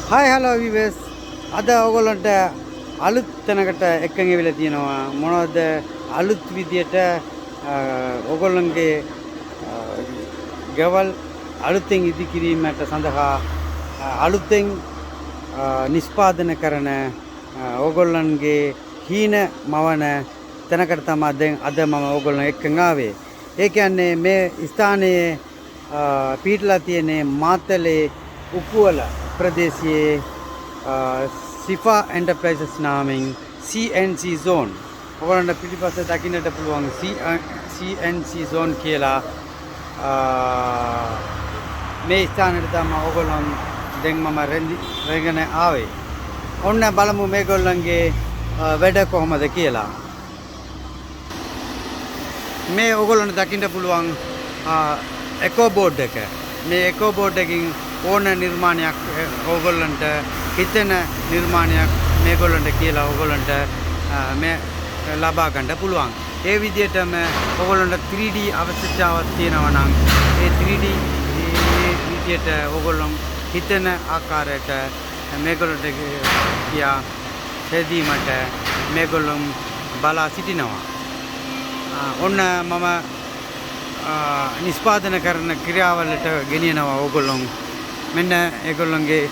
හයි hello විවස් අද ඔයගොල්ලන්ට අලුත් තැනකට එක්කන් ඇවිල්ලා තියෙනවා මොනවද අලුත් විදියට ඔයගොල්ලන්ගේ ගෙවල් අලුතෙන් ඉදිකිරීමට සඳහා අලුතෙන් නිෂ්පාදනය කරන ඔයගොල්ලන්ගේ හීන මවන තැනකට තමයි දැන් අද මම ඔයගොල්ලන් එක්කන් ආවේ. ඒ කියන්නේ මේ ස්ථානයේ පිටලා තියෙන මාතලේ උකුවල ප්‍රදේශයේ සිෆා එන්ටර්ප්‍රයිසස් නාමයෙන් CNC zone ඔයගොල්ලන්ට පිටිපස්ස දකින්නට පුළුවන් CNC zone කියලා මේ ස්ථානෙට තමයි ඔයගොල්ලන් දැන් මම රැගෙන ආවේ. ඔන්න බලමු මේගොල්ලන්ගේ වැඩ කොහොමද කියලා. මේ ඔයගොල්ලන්ට දකින්න පුළුවන් එකෝ බෝඩ් එක. මේ එකෝ බෝඩ් එකකින් ඕන නිර්මාණයක් ඕගොල්ලන්ට හිතෙන නිර්මාණයක් මේගොල්ලන්ට කියලා ඕගොල්ලන්ට මේ ලබා ගන්න පුළුවන්. ඒ විදිහටම ඕගොල්ලන්ට 3D අවශ්‍යතාවක් තියෙනවා නම් ඒ 3D විදිහට ඕගොල්ලන් හිතෙන ආකාරයට මේගොල්ලන්ට කියා හැදීමට මේගොල්ලන් බලා සිටිනවා. ඔන්න මම නිෂ්පාදන කරන ක්‍රියාවලට ගෙනියනවා ඕගොල්ලොන්. මෙන්න ඒගොල්ලන්ගේ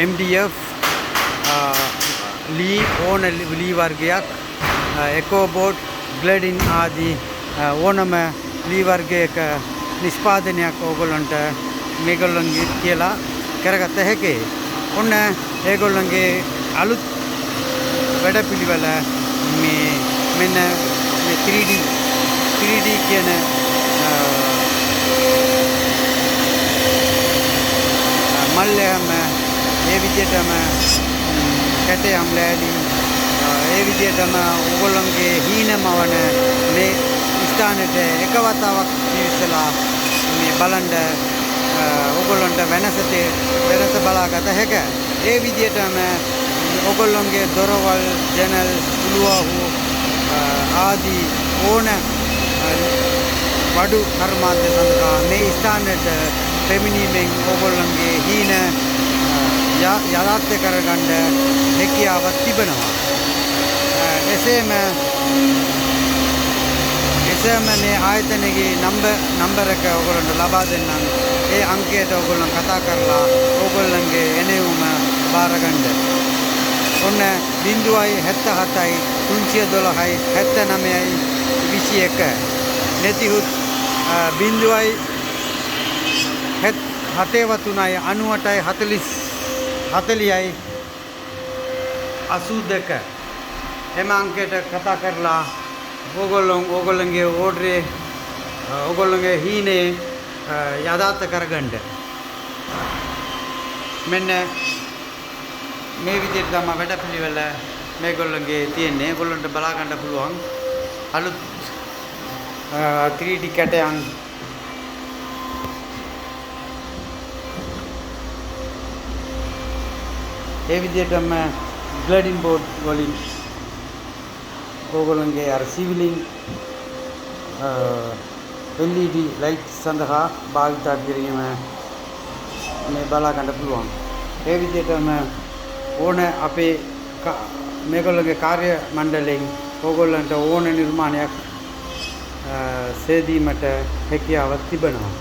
MDF ලී ඕන ලී වර්ගයක් එකෝ බෝඩ් ග්ලඩින් ආදී ඕනම ලී වර්ගයක නිෂ්පාදනයක් ඕගොල්ලන්ට මේගොල්ලන්ගේ කියලා කරගත හැකියි. ඔන්න ඒගොල්ලන්ගේ අලුත් වැඩපිළිවෙල මේ මෙන්න මේ 3D කියන මල්ලයම ඒ විදිහටම කැටයම් ලෑලි ඒ විදිහටම ඕගොල්ලන්ගේ හීනමවන මේ ස්ථානෙට එක වතාවක් ඉස්සලා මේ බලන්න ඕගොල්ලන්ට වෙනස බලාගත හැකියි. ඒ විදිහටම ඔයගොල්ලන්ගේ දොරවල් ජනල් උළුවහු ආදී ඕන වඩු කර්මාන්ත සඳහා මේ ස්ථානයට පැමිණීමෙන් ඔයගොල්ලන්ගේ හීන යථාර්ථ කරගන්න හැකියාවක් තිබෙනවා. එසේම මේ ආයතනයේ නම්බර එක ඔයගොල්ලන්ට ලබා දෙන්නම්. ඒ අංකයට ඔයගොල්ලන් කතා කරලා ඔයගොල්ලන්ගේ එනෙවුම බාර ගන්න. ඔන්න 0.77යි 312යි 79යි 21 නැතිහුත් 0.73යි 98යි 40යි 82 එම අංකයට කතා කරලා ඕගොල්ලන්ගේ ඕඩරේ ඕගොල්ලන්ගේ හීනේ යථාර්ථ කරගන්න. මෙන්න මේ විදිහට තමයි වැඩපිළිවෙල මේගොල්ලන්ගේ තියෙන්නේ. ඒගොල්ලන්ට බලා ගන්න පුළුවන් අලුත් 3D කැටයන් ඒ විදිහටම ග්ලඩින් බෝඩ් වලින් ඕගොල්ලන්ගේ අර සිවිලින් LED ලයිට් සඳහා භාවිත කිරීම මේ බලා ගන්න පුළුවන්. ඒ විදිහටම ඕන අපේ මේගොල්ලන්ගේ කාර්ය මණ්ඩලයෙන් ඕගොල්ලන්ට ඕන නිර්මාණයක් සේදීමට හැකියාවක් තිබෙනවා.